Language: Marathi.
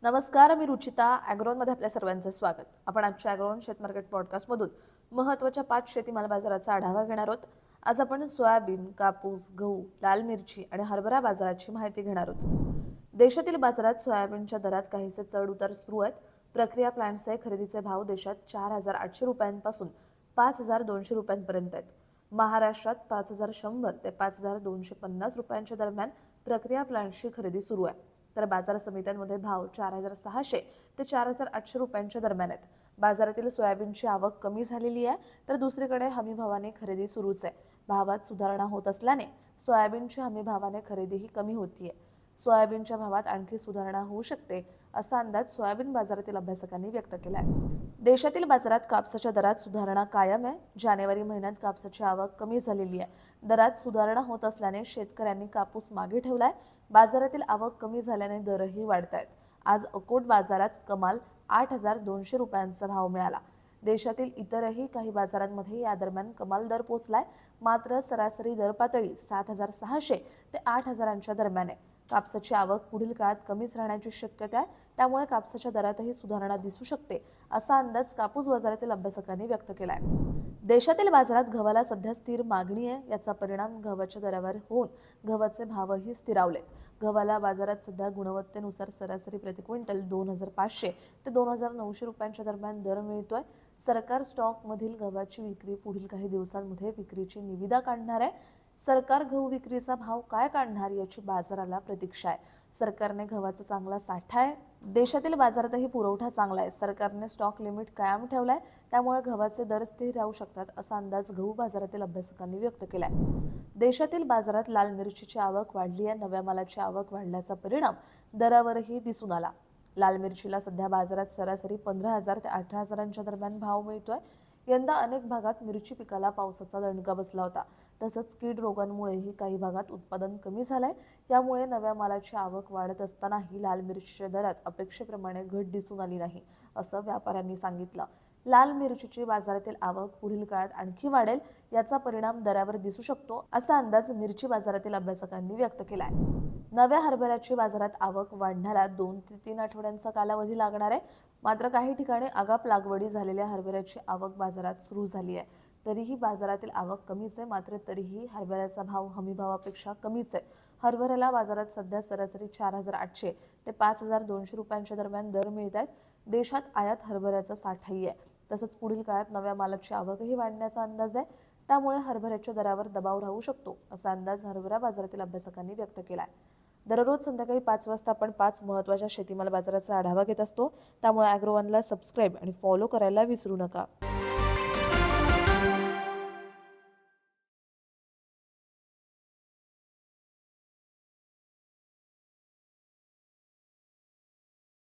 नमस्कार, मी रुचिता. ॲग्रोनमध्ये आपल्या सर्वांचं स्वागत. आपण आजच्या ॲग्रोन शेतमार्केट पॉडकास्टमधून महत्त्वाच्या 5 शेतीमाल बाजाराचा आढावा घेणार आहोत. आज आपण सोयाबीन, कापूस, गहू, लाल मिरची आणि हरभरा बाजाराची माहिती घेणार आहोत. देशातील बाजारात सोयाबीनच्या दरात काहीसे चढ उतार सुरू आहेत. प्रक्रिया प्लांट्सचे खरेदीचे भाव देशात 4,800 रुपयांपासून 5,200 रुपयांपर्यंत आहेत. महाराष्ट्रात 5,100 ते 5,250 रुपयांच्या दरम्यान प्रक्रिया प्लांट्सची खरेदी सुरू आहे. तर बाजार समित्यांमध्ये भाव 4,600 ते 4,800 रुपयांच्या दरम्यान आहेत. बाजारातील सोयाबीनची आवक कमी झालेली आहे, तर दुसरीकडे हमीभावाने खरेदी सुरूच आहे. भावात सुधारणा होत असल्याने सोयाबीनची हमीभावाने खरेदीही कमी होतीये. सोयाबीनच्या भावात आणखी सुधारणा होऊ शकते असा अंदाज सोयाबीन बाजारातील अभ्यासकांनी व्यक्त केला आहे. देशातील बाजारात कापसाच्या दरात सुधारणा कायम आहे. जानेवारी महिन्यात कापसाची आवक कमी झालेली आहे. दरात सुधारणा होत असल्याने शेतकऱ्यांनी कापूस मागे ठेवलाय. बाजारातील आवक कमी झाल्याने दरही वाढत आहेत. आज अकोट बाजारात कमाल 8,200 रुपयांचा भाव मिळाला. देशातील इतरही काही बाजारांमध्ये या दरम्यान कमाल दर पोहोचलाय, मात्र सरासरी दर पातळी 7,600 ते 8,000च्या दरम्यान आहे. कापसाची आवक पुढील काळात कमीच राहण्याची शक्यता आहे, त्यामुळे कापसाच्या दरातही सुधारणा दिसू शकते असा अंदाज कापूस बाजारातील अभ्यासकांनी व्यक्त केला आहे. देशातील बाजारात गव्हाला सध्या स्थिर मागणी आहे. याचा परिणाम गव्हाच्या दरावर होऊन गव्हाचे भावही स्थिरावलेत. गव्हाला बाजारात सध्या गुणवत्तेनुसार सरासरी प्रति क्विंटल 2,500 ते 2,900 रुपयांच्या दरम्यान दर मिळतोय. सरकार स्टॉकमधील गव्हाची विक्री पुढील काही दिवसांमध्ये विक्रीची निविदा काढणार आहे. सरकार गहू विक्रीचा भाव काय काढणार याची बाजाराला प्रतीक्षा आहे. सरकारने गव्हाचा चांगला साठा आहे. देशातील बाजारातही पुरवठा चांगला आहे. सरकारने स्टॉक लिमिट कायम ठेवलाय, त्यामुळे गव्हाचे दर स्थिर राहू शकतात असा अंदाज गहू बाजारातील अभ्यासकांनी व्यक्त केलाय. देशातील बाजारात लाल मिरचीची आवक वाढली आहे. नव्या मालाची आवक वाढल्याचा परिणाम दरावरही दिसून आला. लाल मिरचीला सध्या बाजारात सरासरी 15,000 ते 18,000च्या दरम्यान भाव मिळतोय. यंदा अनेक भागात मिरची पिकाला पावसाचा दणका बसला होता. तसंच कीड रोगांमुळेही काही भागात उत्पादन कमी झालंय. यामुळे नव्या मालाची आवक वाढत असतानाही लाल मिरचीच्या दरात अपेक्षेप्रमाणे घट दिसून आली नाही, असं व्यापाऱ्यांनी सांगितलं. लाल मिरचीची बाजारातील आवक पुढील काळात आणखी वाढेल, याचा परिणाम दरावर दिसू शकतो असा अंदाज मिरची बाजारातील अभ्यासकांनी व्यक्त केला आहे. नव्या हरभऱ्याची बाजारात आवक वाढण्याला 2 ते 3 आठवड्यांचा कालावधी लागणार आहे. मात्र काही ठिकाणी आगाप लागवडी झालेल्या हरभऱ्याची आवक बाजारात सुरू झाली आहे. तरीही बाजारातील आवक कमीच आहे. मात्र तरीही हरभऱ्याचा भाव हमीभावापेक्षा कमीच आहे. हरभऱ्याला बाजारात सध्या सरासरी 4,800 ते 5,200 रुपयांच्या दरम्यान दर मिळत आहेत. देशात आयात हरभऱ्याचा साठाही आहे. तसंच पुढील काळात नव्या मालाची आवकही वाढण्याचा अंदाज आहे. त्यामुळे हरभऱ्याच्या दरावर दबाव राहू शकतो असा अंदाज हरभरा बाजारातील अभ्यासकांनी व्यक्त केला आहे. दररोज संध्याकाळी 5 वाजता आपण 5 महत्त्वाच्या शेतीमाल बाजाराचा आढावा घेत असतो. त्यामुळे ॲग्रोवनला सबस्क्राईब आणि फॉलो करायला विसरू नका.